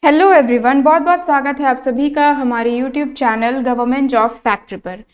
Hello everyone, बहुत बहुत स्वागत है आप सभी का हमारे YouTube channel government job factory पर।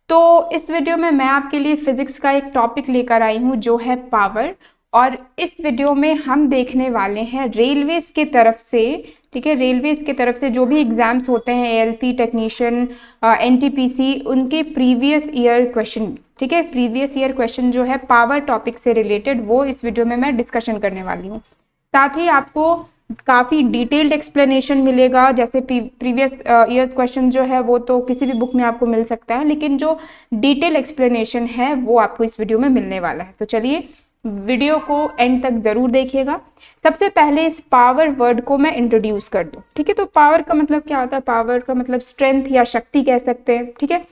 तो इस वीडियो में मैं आपके लिए फिजिक्स का एक टॉपिक लेकर आई हूँ जो है पावर। और इस वीडियो में हम देखने वाले हैं रेलवेज की तरफ से, ठीक है, रेलवेज की तरफ से जो भी एग्जाम्स होते हैं एएलपी टेक्नीशियन, एनटीपीसी, उनके प्रीवियस ईयर क्वेश्चन, ठीक है, प्रीवियस ईयर क्वेश्चन जो है पावर टॉपिक से रिलेटेड वो इस वीडियो में मैं डिस्कशन करने वाली हूँ। साथ ही आपको काफ़ी डिटेल्ड एक्सप्लेनेशन मिलेगा। जैसे प्रीवियस ईयर्स क्वेश्चन जो है वो तो किसी भी बुक में आपको मिल सकता है, लेकिन जो डिटेल एक्सप्लेनेशन है वो आपको इस वीडियो में मिलने वाला है। तो चलिए वीडियो को एंड तक ज़रूर देखिएगा। सबसे पहले इस पावर वर्ड को मैं इंट्रोड्यूस कर दूँ, ठीक है। तो पावर का मतलब क्या होता है? पावर का मतलब स्ट्रेंथ या शक्ति कह सकते हैं, ठीक है।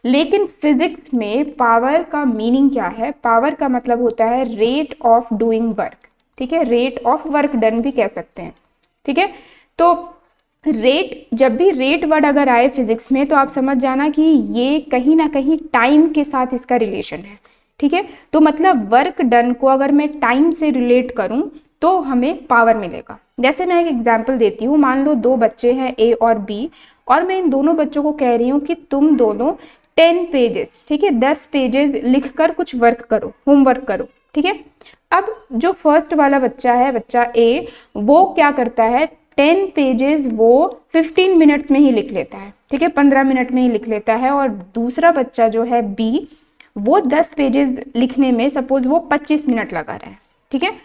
लेकिन फिजिक्स में पावर का मीनिंग क्या है? पावर का मतलब होता है रेट ऑफ डूइंग वर्क, ठीक है, रेट ऑफ वर्क डन भी कह सकते हैं, ठीक है। तो रेट, जब भी रेट वर्ड अगर आए फिजिक्स में तो आप समझ जाना कि ये कहीं ना कहीं टाइम के साथ इसका रिलेशन है, ठीक है। तो मतलब वर्क डन को अगर मैं टाइम से रिलेट करूं तो हमें पावर मिलेगा। जैसे मैं एक एग्जांपल देती हूँ, मान लो दो बच्चे हैं ए और बी, और मैं इन दोनों बच्चों को कह रही हूँ कि तुम दोनों 10 पेजेस, ठीक है, 10 पेजेस लिखकर कुछ वर्क करो, होमवर्क करो, ठीक है। अब जो फर्स्ट वाला बच्चा है, बच्चा ए, वो क्या करता है? 10 पेजेस वो 15 मिनट्स में ही लिख लेता है, ठीक है, 15 मिनट में ही लिख लेता है। और दूसरा बच्चा जो है बी, वो 10 पेजेस लिखने में सपोज वो 25 मिनट लगा रहा है, ठीक है।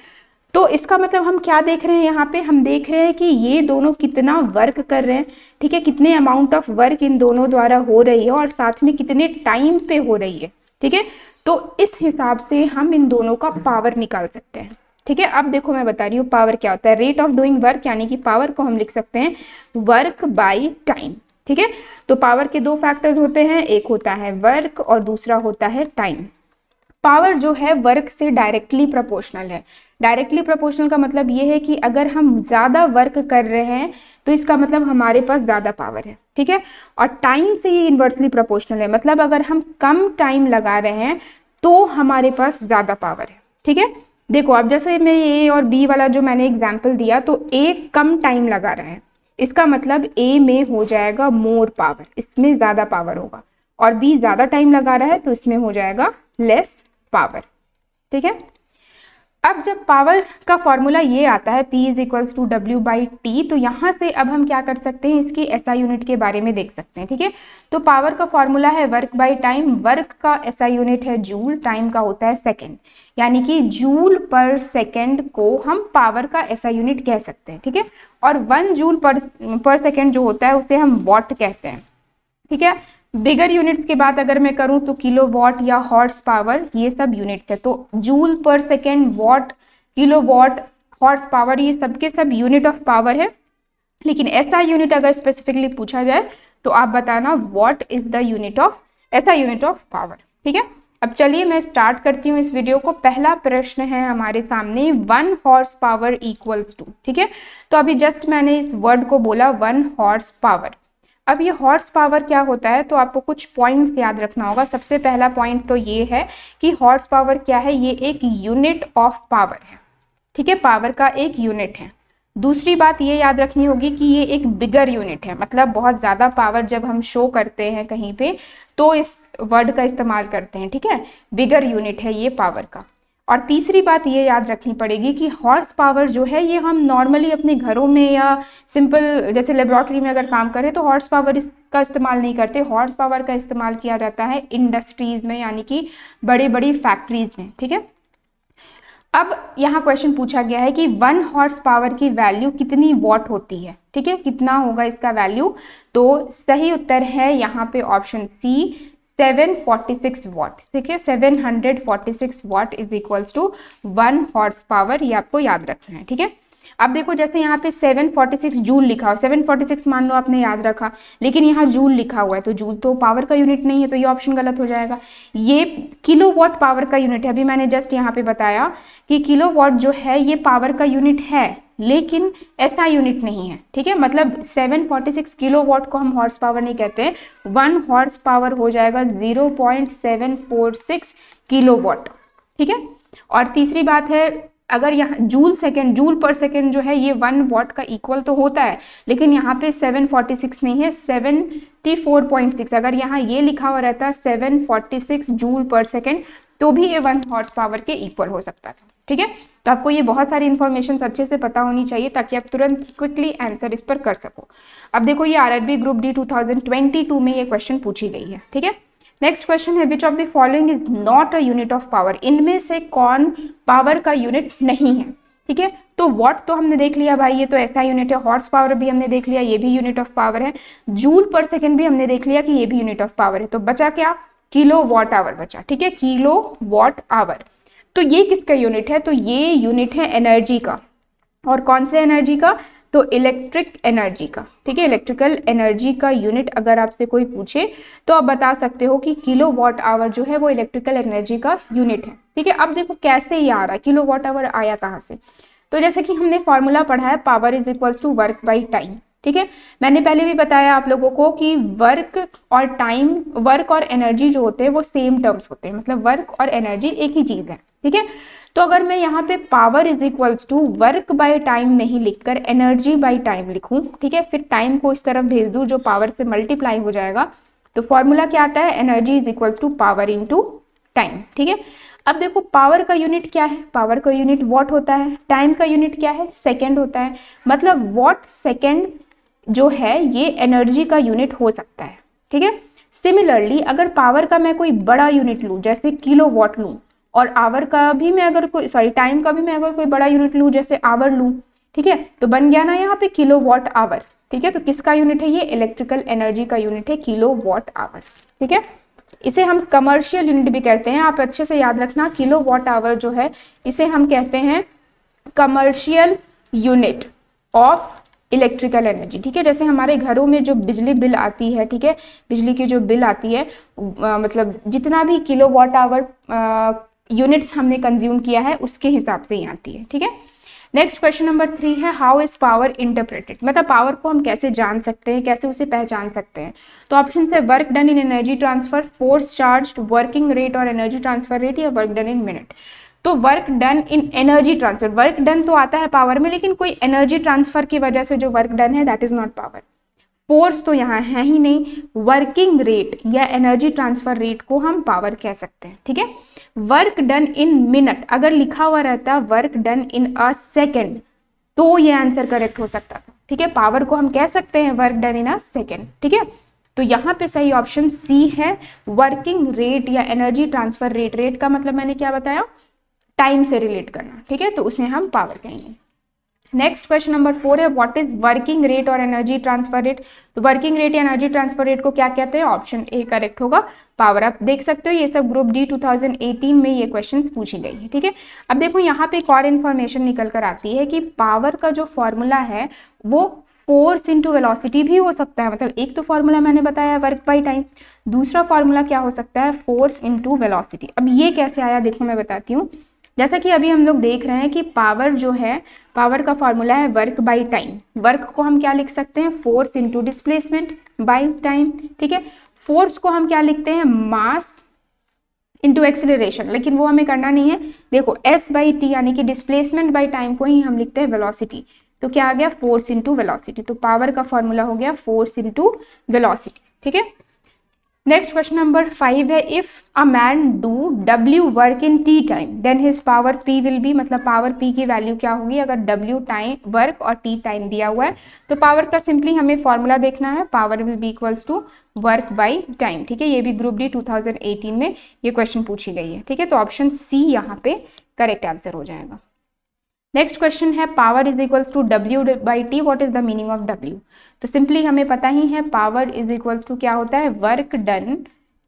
तो इसका मतलब हम क्या देख रहे हैं यहाँ पे? हम देख रहे हैं कि ये दोनों कितना वर्क कर रहे हैं, ठीक है, कितने अमाउंट ऑफ वर्क इन दोनों द्वारा हो रही है और साथ में कितने टाइम पे हो रही है, ठीक है। तो इस हिसाब से हम इन दोनों का पावर निकाल सकते हैं, ठीक है। अब देखो मैं बता रही हूँ पावर क्या होता है। रेट ऑफ डूइंग वर्क यानी कि पावर को हम लिख सकते हैं वर्क बाय टाइम, ठीक है। तो पावर के दो फैक्टर्स होते हैं, एक होता है वर्क और दूसरा होता है टाइम। पावर जो है वर्क से डायरेक्टली प्रोपोर्शनल है। डायरेक्टली प्रोपोर्शनल का मतलब ये है कि अगर हम ज़्यादा वर्क कर रहे हैं तो इसका मतलब हमारे पास ज़्यादा पावर है, ठीक है। और टाइम से ये इन्वर्सली प्रोपोर्शनल है, मतलब अगर हम कम टाइम लगा रहे हैं तो हमारे पास ज़्यादा पावर है, ठीक है। देखो अब जैसे मैं ए और बी वाला जो मैंने एग्जाम्पल दिया, तो ए कम टाइम लगा रहा है, इसका मतलब ए में हो जाएगा मोर पावर, इसमें ज़्यादा पावर होगा। और बी ज़्यादा टाइम लगा रहा है तो इसमें हो जाएगा लेस पावर, ठीक है। अब जब पावर का फॉर्मूला ये आता है P is equals to W by T, तो यहाँ से अब हम क्या कर सकते हैं, इसकी एसआई यूनिट के बारे में देख सकते हैं, ठीक है। तो पावर का फॉर्मूला है वर्क बाई टाइम, वर्क का एसआई यूनिट है जूल, टाइम का होता है सेकेंड, यानी कि जूल पर सेकेंड को हम पावर का एसआई यूनिट कह सकते हैं, ठीक है। और 1 जूल पर सेकेंड जो होता है उसे हम वॉट कहते हैं, ठीक है। बिगर यूनिट्स की बात अगर मैं करूं तो किलो वॉट या हॉर्स पावर, ये सब यूनिट्स है। तो जूल पर second, what, kilo watt, horse power, ये सब के सब यूनिट ऑफ पावर है। लेकिन ऐसा यूनिट अगर स्पेसिफिकली पूछा जाए तो आप बताना what is the unit of, ऐसा यूनिट ऑफ पावर, ठीक है। अब चलिए मैं स्टार्ट करती हूँ इस वीडियो को। पहला प्रश्न है हमारे सामने, 1 हॉर्स पावर इक्वल्स टू, ठीक है। तो अभी जस्ट मैंने इस वर्ड को बोला 1 हॉर्स पावर। अब ये हॉर्स पावर क्या होता है, तो आपको कुछ पॉइंट्स याद रखना होगा। सबसे पहला पॉइंट तो ये है कि हॉर्स पावर क्या है, ये एक यूनिट ऑफ पावर है, ठीक है, पावर का एक यूनिट है। दूसरी बात ये याद रखनी होगी कि ये एक बिगर यूनिट है, मतलब बहुत ज़्यादा पावर जब हम शो करते हैं कहीं पे तो इस वर्ड का इस्तेमाल करते हैं, ठीक है, बिगर यूनिट है ये पावर का। और तीसरी बात ये याद रखनी पड़ेगी कि हॉर्स पावर जो है ये हम नॉर्मली अपने घरों में या सिंपल जैसे लेबोरेटरी में अगर काम करें तो हॉर्स पावर इसका इस्तेमाल नहीं करते। हॉर्स पावर का इस्तेमाल किया जाता है इंडस्ट्रीज में, यानी कि बड़ी बड़ी फैक्ट्रीज में, ठीक है। अब यहाँ क्वेश्चन पूछा गया है कि 1 हॉर्स पावर की वैल्यू कितनी वॉट होती है, ठीक है, कितना होगा इसका वैल्यू। तो सही उत्तर है यहाँ पे ऑप्शन सी, 746 वॉट, ठीक है, 746 watt is equals to 1 horsepower, ये आपको याद रखना है, ठीक है। अब देखो जैसे यहाँ पे 746 जूल लिखा हो, 746 मान लो आपने याद रखा, लेकिन यहाँ जूल लिखा हुआ है तो जूल तो पावर का यूनिट नहीं है, तो ये ऑप्शन गलत हो जाएगा। ये किलोवाट पावर का यूनिट है। अभी मैंने जस्ट यहाँ पे बताया कि किलोवाट जो है ये पावर का यूनिट है, लेकिन ऐसा यूनिट नहीं है, ठीक है। मतलब 746 किलोवाट को हम हॉर्स पावर नहीं कहते हैं, 1 हॉर्स पावर हो जाएगा 0.746 किलोवाट, ठीक है। और तीसरी बात है, अगर यहाँ जूल पर सेकेंड जो है ये 1 वॉट का इक्वल तो होता है, लेकिन यहाँ पे 746 नहीं है, 74.6। अगर यहाँ ये लिखा हुआ रहता 746 जूल पर सेकेंड तो भी ये 1 हॉर्स पावर के इक्वल हो सकता था। ठीक है, तो आपको ये बहुत सारी इन्फॉर्मेशन अच्छे से पता होनी चाहिए ताकि आप तुरंत क्विकली आंसर इस पर कर सको। अब देखो ये आरआरबी ग्रुप डी 2022 में ये क्वेश्चन पूछी गई है। ठीक है, नेक्स्ट क्वेश्चन है which of the following is not a unit of power, इनमें से कौन पावर का यूनिट नहीं है। ठीक है, तो वॉट तो हमने देख लिया भाई, ये तो ऐसा यूनिट है, हॉर्स पावर भी हमने देख लिया, ये भी यूनिट ऑफ पावर है, जूल पर सेकेंड भी हमने देख लिया कि ये भी यूनिट ऑफ पावर है, तो बचा क्या, किलो वॉट आवर बचा। ठीक है, किलो वॉट आवर, तो ये किसका यूनिट है, तो ये यूनिट है एनर्जी का, और कौन से एनर्जी का, तो इलेक्ट्रिक एनर्जी का। ठीक है, इलेक्ट्रिकल एनर्जी का यूनिट अगर आपसे कोई पूछे तो आप बता सकते हो कि किलो वॉट आवर जो है वो इलेक्ट्रिकल एनर्जी का यूनिट है। ठीक है, अब देखो कैसे ये आ रहा है, किलो वॉट आवर आया कहाँ से, तो जैसे कि हमने फॉर्मूला पढ़ा है power is equals to work by time. ठीक है, मैंने पहले भी बताया आप लोगों को कि वर्क और टाइम, वर्क और एनर्जी जो होते हैं वो सेम टर्म्स होते हैं, मतलब वर्क और एनर्जी एक ही चीज है। ठीक है, तो अगर मैं यहाँ पे power is equals to work by time नहीं लिखकर एनर्जी बाय टाइम लिखूं, ठीक है, फिर टाइम को इस तरफ भेज दूं जो पावर से मल्टीप्लाई हो जाएगा, तो फॉर्मूला क्या आता है, energy is equals to power into time. ठीक है, अब देखो पावर का यूनिट क्या है, पावर का यूनिट वॉट होता है, टाइम का यूनिट क्या है, सेकेंड होता है, मतलब वॉट सेकेंड जो है ये एनर्जी का यूनिट हो सकता है। ठीक है, सिमिलरली अगर पावर का मैं कोई बड़ा यूनिट लूँ जैसे किलो वॉट लूँ, और आवर का भी मैं अगर कोई टाइम का भी मैं अगर कोई बड़ा यूनिट लूँ जैसे आवर लूँ, ठीक है, तो बन गया ना यहाँ पे किलो वॉट आवर। ठीक है, तो किसका यूनिट है, ये इलेक्ट्रिकल एनर्जी का यूनिट है, किलो वॉट आवर। ठीक है, इसे हम कमर्शियल यूनिट भी कहते हैं, आप अच्छे से याद रखना, किलो वॉट आवर जो है इसे हम कहते हैं commercial unit of electrical energy. ठीक है, जैसे हमारे घरों में जो बिजली बिल आती है, ठीक है, बिजली की जो बिल आती है, मतलब जितना भी किलो वॉट आवर यूनिट्स हमने कंज्यूम किया है उसके हिसाब से ही आती है। ठीक है, नेक्स्ट क्वेश्चन नंबर 3 है हाउ इज पावर इंटरप्रेटेड, मतलब पावर को हम कैसे जान सकते हैं, कैसे उसे पहचान सकते हैं। तो ऑप्शन है work done in energy transfer, force charge, working rate और एनर्जी ट्रांसफर रेट, या वर्क डन इन मिनट। तो work done in energy transfer, work done तो आता है पावर में, लेकिन कोई एनर्जी ट्रांसफर की वजह से जो वर्क डन है that is not power. Force तो यहाँ है ही नहीं, वर्किंग रेट या एनर्जी ट्रांसफर रेट को हम पावर कह सकते हैं। ठीक है, वर्क डन इन मिनट अगर लिखा हुआ रहता work done in a second तो ये आंसर करेक्ट हो सकता था। ठीक है, पावर को हम कह सकते हैं work done in a second. ठीक है, तो यहाँ पे सही ऑप्शन सी है, वर्किंग रेट या एनर्जी ट्रांसफर रेट, रेट का मतलब मैंने क्या बताया, टाइम से रिलेट करना। ठीक है, तो उसे हम पावर कहेंगे। नेक्स्ट क्वेश्चन नंबर 4 है व्हाट इज वर्किंग रेट और एनर्जी ट्रांसफर रेट। तो वर्किंग रेट या एनर्जी ट्रांसफर रेट को क्या कहते हैं, ऑप्शन ए करेक्ट होगा, पावर। आप देख सकते हो ये सब ग्रुप डी 2018 में ये क्वेश्चंस पूछी गई है। ठीक है, अब देखो यहाँ पे एक और इन्फॉर्मेशन निकल कर आती है कि पावर का जो फॉर्मूला है वो फोर्स इंटू वेलोसिटी भी हो सकता है। मतलब एक तो फॉर्मूला मैंने बताया वर्क बाई टाइम, दूसरा फॉर्मूला क्या हो सकता है, फोर्स इंटू वेलोसिटी। अब ये कैसे आया देखो मैं बताती हूँ। जैसा कि अभी हम लोग देख रहे हैं कि पावर जो है, पावर का फॉर्मूला है वर्क बाई टाइम, वर्क को हम क्या लिख सकते हैं, force into displacement by time. ठीक है, फोर्स को हम क्या लिखते हैं, मास इंटू एक्सेलरेशन, लेकिन वो हमें करना नहीं है। देखो एस बाई टी यानी कि डिस्प्लेसमेंट बाई टाइम को ही हम लिखते हैं वेलोसिटी, तो क्या आ गया, फोर्स इंटू वेलोसिटी। तो पावर का फॉर्मूला हो गया फोर्स इंटू वेलोसिटी। ठीक है, नेक्स्ट क्वेश्चन नंबर 5 है if a man do W work in T time then his power P will be, मतलब पावर P की वैल्यू क्या होगी अगर W टाइम वर्क और T टाइम दिया हुआ है। तो पावर का सिंपली हमें फॉर्मूला देखना है, power will be equals to work by time. ठीक है, ये भी ग्रुप डी 2018 में ये क्वेश्चन पूछी गई है। ठीक है, तो ऑप्शन सी यहाँ पे करेक्ट आंसर हो जाएगा। नेक्स्ट क्वेश्चन है power is equals to W by T, what is the meaning of W। तो सिंपली हमें पता ही है पावर इज इक्वल्स टू क्या होता है, वर्क डन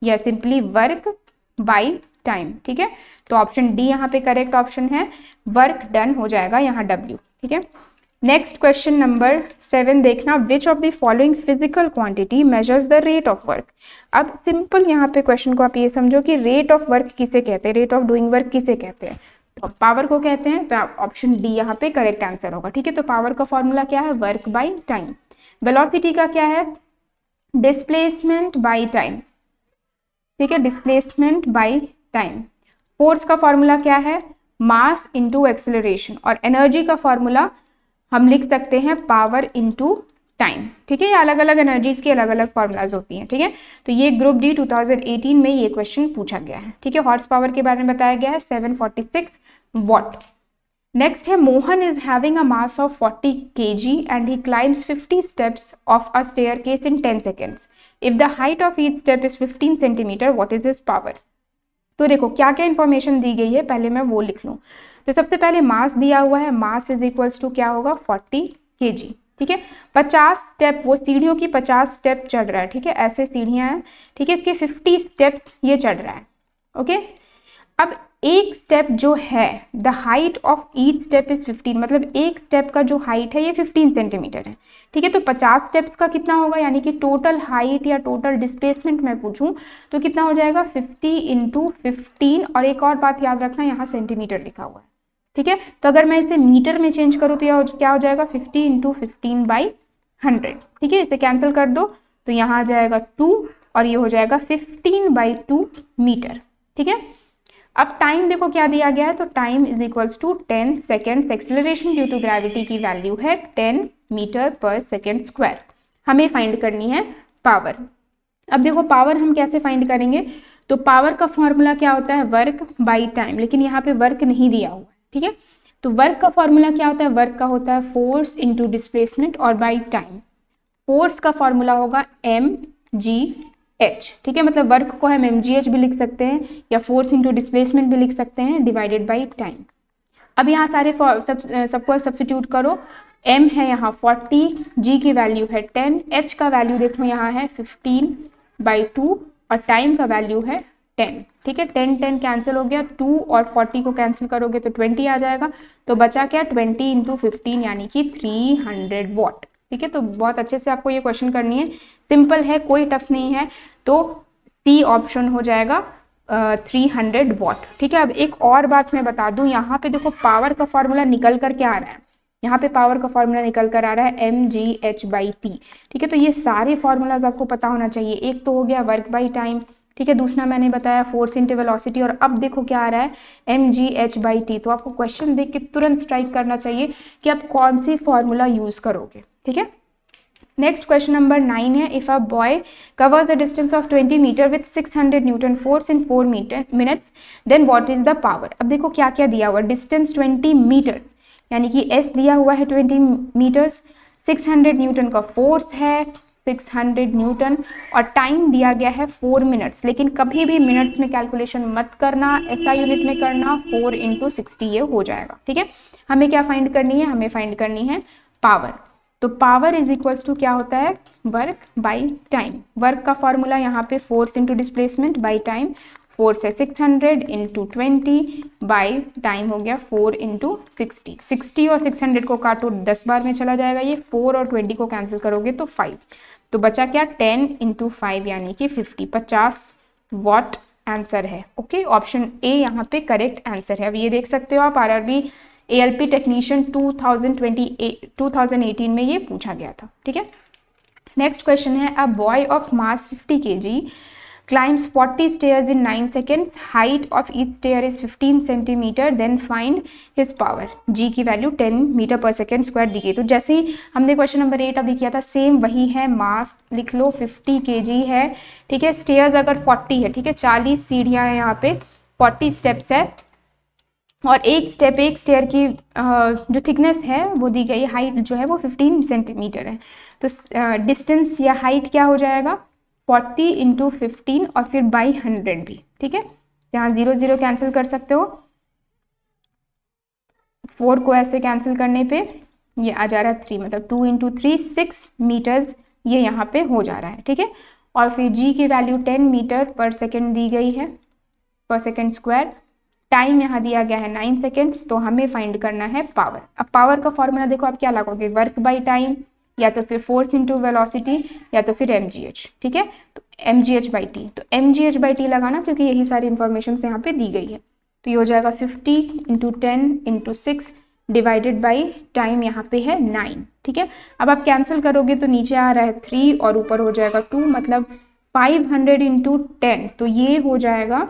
या सिंपली वर्क बाई टाइम। ठीक है, तो ऑप्शन डी यहाँ पे करेक्ट ऑप्शन है, वर्क डन हो जाएगा यहाँ W। ठीक है, नेक्स्ट क्वेश्चन नंबर 7 देखना, which of the following physical quantity measures the rate of work. अब सिंपल यहाँ पे क्वेश्चन को आप ये समझो कि रेट ऑफ वर्क किसे कहते हैं, रेट ऑफ डूइंग वर्क किसे कहते हैं, तो पावर को कहते हैं। तो ऑप्शन डी यहाँ पे करेक्ट आंसर होगा। ठीक है, तो पावर का फॉर्मूला क्या है, वर्क बाई टाइम। वेलोसिटी का क्या है, डिस्प्लेसमेंट बाई टाइम। ठीक है, डिस्प्लेसमेंट बाई टाइम। फोर्स का फॉर्मूला क्या है, मास इंटू एक्सेलरेशन, और एनर्जी का फॉर्मूला हम लिख सकते हैं पावर इंटू टाइम। ठीक है, ये अलग अलग एनर्जीज की अलग अलग फॉर्मूलाज होती हैं। ठीक है, तो ये ग्रुप डी 2018 में ये क्वेश्चन पूछा गया है। ठीक है, हॉर्स पावर के बारे में बताया गया है 746 वॉट। नेक्स्ट है Mohan is having a mass of 40 kg and he climbs 50 steps of a staircase in 10 seconds. If the height of each step is 15 centimetre, what is his power. तो देखो क्या क्या इंफॉर्मेशन दी गई है, पहले मैं वो लिख लूँ। तो सबसे पहले मास दिया हुआ है, मास इज इक्वल्स टू क्या होगा 40 kg। ठीक है, 50 स्टेप, वो सीढ़ियों की 50 स्टेप चढ़ रहा है। ठीक है, ऐसे सीढ़ियां हैं। ठीक है, इसके 50 स्टेप्स ये चढ़ रहा है। ओके, अब एक स्टेप जो है, the height of each step is 15, मतलब एक स्टेप का जो हाइट है ये 15 सेंटीमीटर है। ठीक है, तो 50 स्टेप्स का कितना होगा, यानी कि टोटल हाइट या टोटल डिस्प्लेसमेंट मैं पूछूं तो कितना हो जाएगा 50 इंटू 15। और एक और बात याद रखना, यहाँ सेंटीमीटर लिखा हुआ है। ठीक है, तो अगर मैं इसे मीटर में चेंज करूँ तो क्या हो जाएगा 50 इंटू 15/100। ठीक है, इसे कैंसिल कर दो तो यहाँ आ जाएगा 2 और ये हो जाएगा 15/2 मीटर। ठीक है, अब टाइम देखो क्या दिया गया है, तो time is equals to 10 seconds. Acceleration due to gravity की वैल्यू है 10 मीटर पर सेकेंड स्क्वायर। हमें फाइंड करनी है पावर। अब देखो पावर हम कैसे फाइंड करेंगे, तो पावर का फॉर्मूला क्या होता है वर्क बाई टाइम, लेकिन यहाँ पे वर्क नहीं दिया हुआ है। ठीक है, तो वर्क का फॉर्मूला क्या होता है, वर्क का होता है फोर्स इंटू डिस्प्लेसमेंट और बाई टाइम। फोर्स का फॉर्मूला होगा mgh। ठीक है, मतलब वर्क को हम mgh भी लिख सकते हैं या फोर्स इंटू डिस्प्लेसमेंट भी लिख सकते हैं डिवाइडेड बाई टाइम। अब यहाँ सारे सबको सब्स्टिट्यूट करो। m है यहाँ 40, g की वैल्यू है 10, h का वैल्यू देखो यहाँ है 15/2 और टाइम का वैल्यू है 10। ठीक है, 10 कैंसिल हो गया, 2 और 40 को कैंसिल करोगे तो 20 आ जाएगा। तो बचा क्या 20 इंटू 15 यानी कि 300 वॉट। ठीक है, तो बहुत अच्छे से आपको ये क्वेश्चन करनी है, सिंपल है, कोई टफ नहीं है। तो सी ऑप्शन हो जाएगा 300 वॉट। ठीक है, अब एक और बात मैं बता दूं, यहाँ पे देखो पावर का फॉर्मूला निकल कर क्या आ रहा है, यहाँ पे पावर का फॉर्मूला निकल कर आ रहा है mgh/t। ठीक है, तो ये सारे फॉर्मूलाज आपको पता होना चाहिए। एक तो हो गया वर्क बाई टाइम, ठीक है, दूसरा मैंने बताया फोर्स इंटू वेलोसिटी, और अब देखो क्या आ रहा है mgh/t। तो आपको क्वेश्चन देख के तुरंत स्ट्राइक करना चाहिए कि आप कौन सी फॉर्मूला यूज करोगे। ठीक है, नेक्स्ट क्वेश्चन नंबर 9 है, if a boy covers the distance of 20 metre with 600 newton force in 4 minutes then what is the power. अब देखो क्या क्या दिया हुआ, डिस्टेंस 20 मीटर्स यानी कि s दिया हुआ है 20 मीटर्स, 600 न्यूटन का फोर्स है 600 न्यूटन, और टाइम दिया गया है 4 मिनट्स। लेकिन कभी भी मिनट्स में कैलकुलेशन मत करना, ऐसा यूनिट में करना, 4 इंटू 60 ये हो जाएगा। ठीक है, हमें क्या फाइंड करनी है, हमें फाइंड करनी है पावर। तो पावर इज इक्वल्स टू क्या होता है वर्क बाई टाइम। वर्क का फॉर्मूला यहाँ पे force into displacement by time, force है 600 इंटू 20 बाई टाइम हो गया 4 इंटू 60। 60 और 600 को काटो 10 बार में चला जाएगा ये, 4 और 20 को कैंसिल करोगे तो 5। तो बचा क्या 10 इंटू 5 यानी कि 50 वॉट आंसर है। ओके, ऑप्शन ए यहाँ पे करेक्ट आंसर है। अब ये देख सकते हो आप आरआरबी ALP टेक्नीशियन 2018 में ये पूछा गया था। ठीक है, नेक्स्ट क्वेश्चन है, a boy of mass 50 kg climbs 40 stairs in 9 seconds, height of each stair is 15 centimeter, then find his power। g की वैल्यू 10 मीटर पर सेकेंड स्क्वायर दी गई। तो जैसे ही हमने क्वेश्चन नंबर 8 अभी किया था सेम वही है, मास लिख लो 50 kg है। ठीक है, स्टेयर्स अगर 40 है, ठीक है 40 सीढ़ियाँ हैं यहाँ पे, 40 स्टेप्स है, और एक स्टेयर की जो थिकनेस है वो दी गई, हाइट जो है वो 15 सेंटीमीटर है। तो डिस्टेंस या हाइट क्या हो जाएगा 40 इंटू 15 और फिर बाई 100 भी। ठीक है, यहाँ 0 0 कैंसिल कर सकते हो, 4 को ऐसे कैंसिल करने पे ये आ जा रहा है 3, मतलब 2 इंटू 3 6 मीटर्स ये यहाँ पे हो जा रहा है। ठीक है, और फिर जी की वैल्यू 10 मीटर पर सेकेंड दी गई है, पर सेकेंड स्क्वायर। टाइम यहाँ दिया गया है 9 सेकेंड्स, तो हमें फाइंड करना है पावर। अब पावर का फॉर्मूला देखो आप क्या लगोगे, वर्क बाई टाइम या तो फिर फोर्स इंटू वेलोसिटी या तो फिर mgh। ठीक है, तो mgh/t, तो mgh/t लगाना क्योंकि यही सारी इंफॉर्मेशन यहाँ पे दी गई है। तो ये हो जाएगा 50 into 10 into 6 divided by time यहाँ पे है 9। ठीक है, अब आप कैंसिल करोगे तो नीचे आ रहा है 3 और ऊपर हो जाएगा 2, मतलब 500 इंटू 10, तो ये हो जाएगा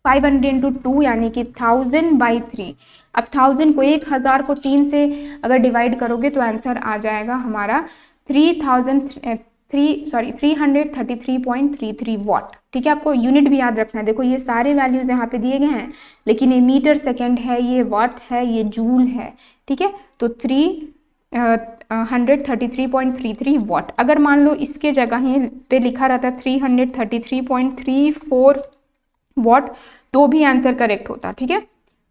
500 इंटू 2 यानी कि 1000/3। अब 1000 को 1000 को 3 से अगर डिवाइड करोगे तो आंसर आ जाएगा हमारा 333.33 वॉट। ठीक है, आपको यूनिट भी याद रखना है। देखो ये सारे वैल्यूज यहाँ पे दिए गए हैं, लेकिन ये मीटर सेकेंड है, ये वॉट है, ये जूल है। ठीक है, तो 333.33 वॉट। अगर मान लो इसके जगह ही पे लिखा रहता 333.34 वॉट तो भी आंसर करेक्ट होता। ठीक है,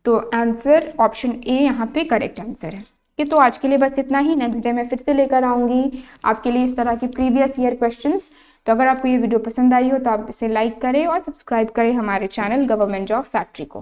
तो आंसर ऑप्शन ए यहाँ पे करेक्ट आंसर है। ठीक है, तो आज के लिए बस इतना ही। नेक्स्ट डे मैं फिर से लेकर आऊँगी आपके लिए इस तरह की प्रीवियस ईयर क्वेश्चंस। तो अगर आपको ये वीडियो पसंद आई हो तो आप इसे लाइक करें और सब्सक्राइब करें हमारे चैनल गवर्नमेंट जॉब फैक्ट्री को।